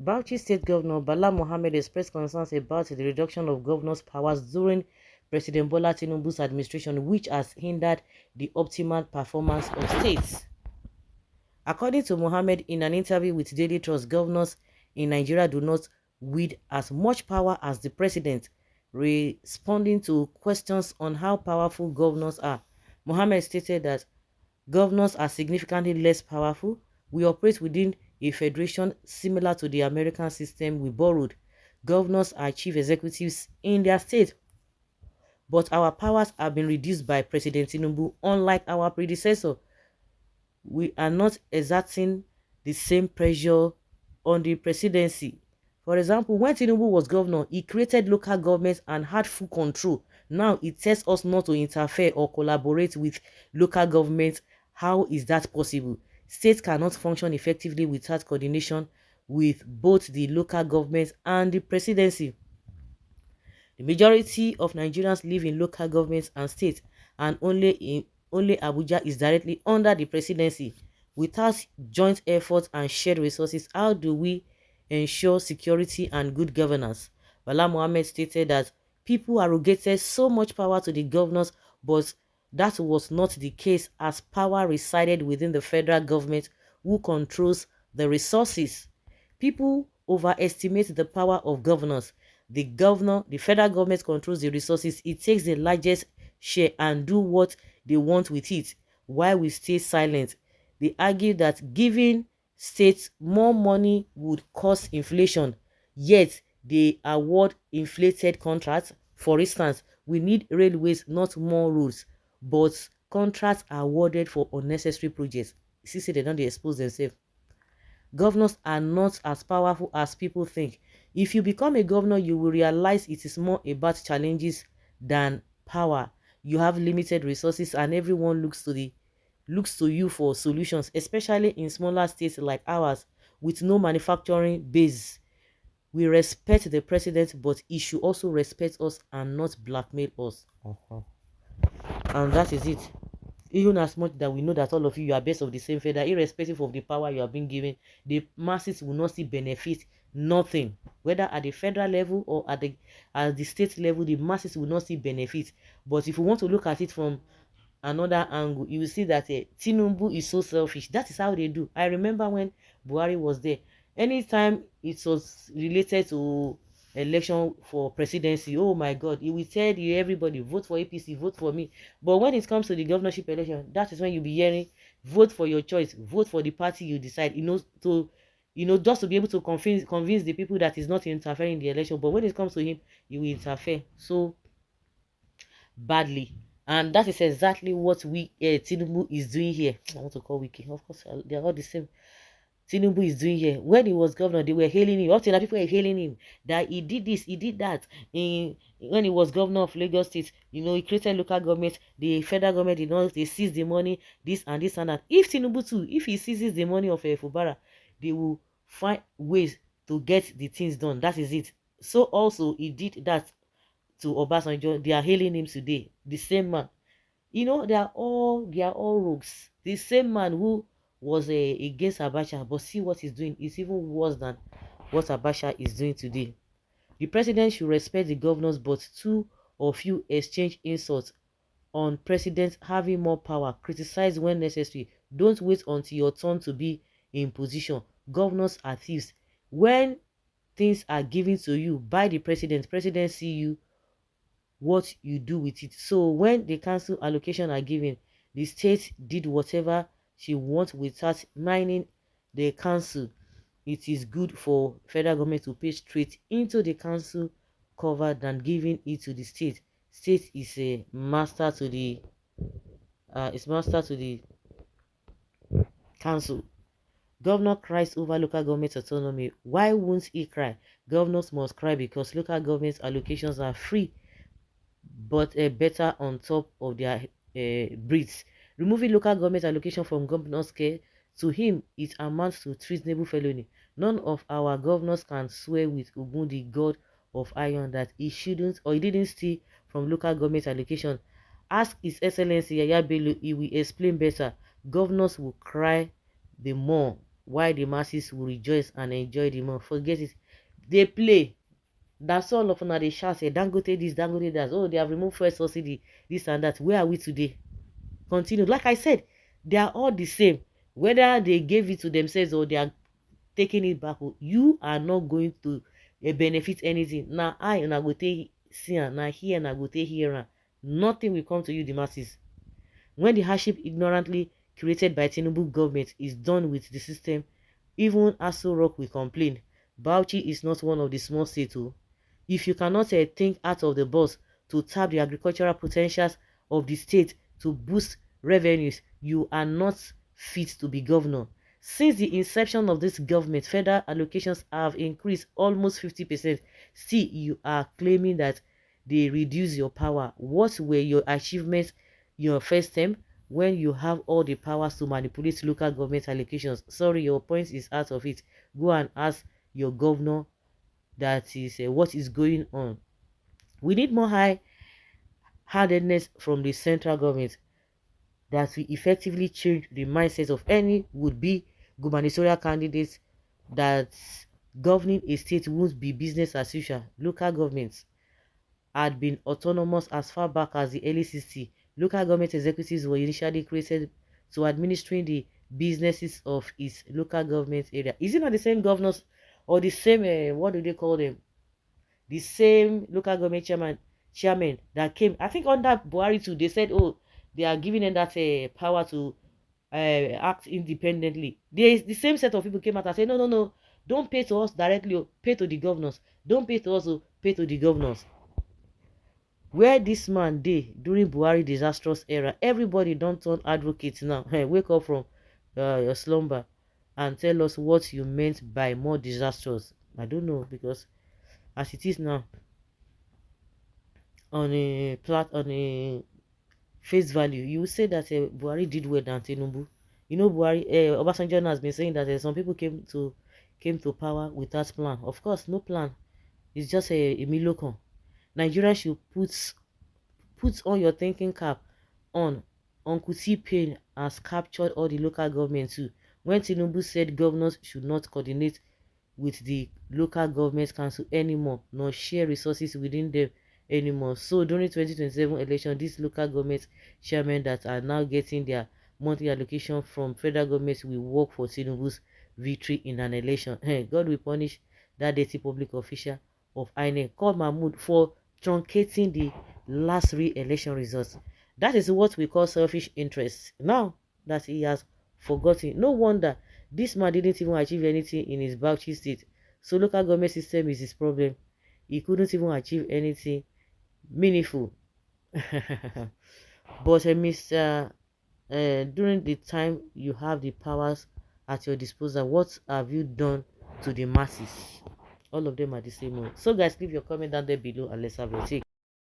Bauchi State Governor Bala expressed concerns about the reduction of governors' powers during President Bola Tinubu's administration, which has hindered the optimal performance of states. According to Mohammed, in an interview with Daily Trust, governors in Nigeria do not wield as much power as the president. Responding to questions on how powerful governors are, Mohammed stated that governors are significantly less powerful. We operate within a federation similar to the American system we borrowed. Governors are chief executives in their state, but our powers have been reduced by President Tinubu. Unlike our predecessor, we are not exerting the same pressure on the presidency. For example, when Tinubu was governor, he created local governments and had full control. Now it tells us not to interfere or collaborate with local governments. How is that possible? States cannot function effectively without coordination with both the local governments and the presidency. The majority of Nigerians live in local governments and states, and only Abuja is directly under the presidency. Without joint efforts and shared resources, how do we ensure security and good governance? Bala Mohammed stated that people arrogated so much power to the governors, but that was not the case, as power resided within the federal government, who controls the resources. People overestimate the power of governors. The federal government controls the resources. It takes the largest share and do what they want with it, while we stay silent. They argue that giving states more money would cause inflation, yet they award inflated contracts. For instance, we need railways, not more roads, but contracts are awarded for unnecessary projects. See, say they don't expose themselves. Governors are not as powerful as people think. If you become a governor, you will realize it is more about challenges than power. You have limited resources and everyone looks to you for solutions, especially in smaller states like ours with no manufacturing base. We respect the president, but he should also respect us and not blackmail us. And that is it. Even as much that we know that all of you are best of the same feather, irrespective of the power you have been given, the masses will not see benefit, nothing. Whether at the federal level or at the state level, the masses will not see benefit. But if you want to look at it from another angle, you will see that Tinubu is so selfish. That is how they do. I remember when Buhari was there, anytime it was related to election for presidency, oh my god, he will tell you everybody vote for APC, vote for me. But when it comes to the governorship election, that is when you'll be hearing vote for your choice, vote for the party you decide, just to be able to convince the people that is not interfering in the election. But when it comes to him, he will interfere so badly. And that is exactly what Tinubu is doing here. I want to call Wiki, of course they are all the same. Tinubu is doing here. When he was governor, they were hailing him. Often people were hailing him that he did this, he did that. When he was governor of Lagos State, he created local government. The federal government did not, they seized the money, this and this and that. If Tinubu too, if he seizes the money of Fubara, they will find ways to get the things done. That is it. So also he did that to Obasanjo. They are hailing him today. The same man. They are all rogues. The same man who was against Abacha, but see what he's doing. It's even worse than what Abacha is doing today. The president should respect the governors, but two of you exchange insults on president having more power. Criticize when necessary. Don't wait until your turn to be in position. Governors are thieves. When things are given to you by the president see you what you do with it. So when the council allocation are given, the state did whatever she wants without minding the council. It is good for federal government to pay straight into the council cover than giving it to the state. State is a master to the council. Governor cries over local government autonomy. Why won't he cry? Governors must cry because local government allocations are free but better on top of their breeds. Removing local government allocation from governor's care, to him, it amounts to treasonable felony. None of our governors can swear with Ogun, the god of iron, that he shouldn't or he didn't steal from local government allocation. Ask His Excellency Yaya Bello, he will explain better. Governors will cry the more. why the masses will rejoice and enjoy the more. Forget it. They play. That's all of them. They shout, say, Dangote this, Dangote that. Oh, they have removed fuel subsidy, this and that. Where are we today? Continue. Like I said, they are all the same. Whether they gave it to themselves or they are taking it back, you are not going to benefit anything. Now, I and I go take see now here and I go take here. Nothing will come to you, the masses. When the hardship ignorantly created by Tinubu government is done with the system, even Aso Rock will complain. Bauchi is not one of the small states. If you cannot think out of the box to tap the agricultural potentials of the state to boost revenues, you are not fit to be governor. Since the inception of this government, federal allocations have increased almost 50%. Still, you are claiming that they reduce your power. What were your achievements your first term when you have all the powers to manipulate local government allocations? Sorry, your point is out of it. Go and ask your governor that is what is going on. We need more high-handedness from the central government that will effectively change the mindset of any would-be gubernatorial candidates, that governing a state won't be business as usual. Local governments had been autonomous as far back as the early 60s. Local government executives were initially created to administering the businesses of its local government area. Is it not the same governors or the same, what do they call them? The same local government chairman that came, I think under Buhari too, they said, oh, they are giving them that power to act independently. The same set of people came out and said, no, no, no, don't pay to us directly, pay to the governors. Don't pay to us, pay to the governors. Where this man did during Buhari disastrous era, everybody don't turn advocates now. Hey, wake up from your slumber and tell us what you meant by more disastrous. I don't know, because as it is now, on a face value, you say that Buhari did well than Tinubu. You know, Buhari, Obasanjo has been saying that some people came to power without plan. Of course, no plan. It's just a milocon. Nigeria should put on your thinking cap on. Uncle T-Pain has captured all the local government too. When Tinubu said governors should not coordinate with the local government council anymore, nor share resources within them anymore. So during 2027 election, these local government chairmen that are now getting their monthly allocation from federal government will work for Tinubu's victory in an election. Hey, God will punish that dirty public official of INEC called Mahmoud for truncating the last re-election results. That is what we call selfish interest. Now that he has forgotten, no wonder this man didn't even achieve anything in his Bauchi state. So local government system is his problem. He couldn't even achieve anything meaningful. But Mr. During the time you have the powers at your disposal, what have you done to the masses? All of them are the same. So guys, leave your comment down there below and let's have a take.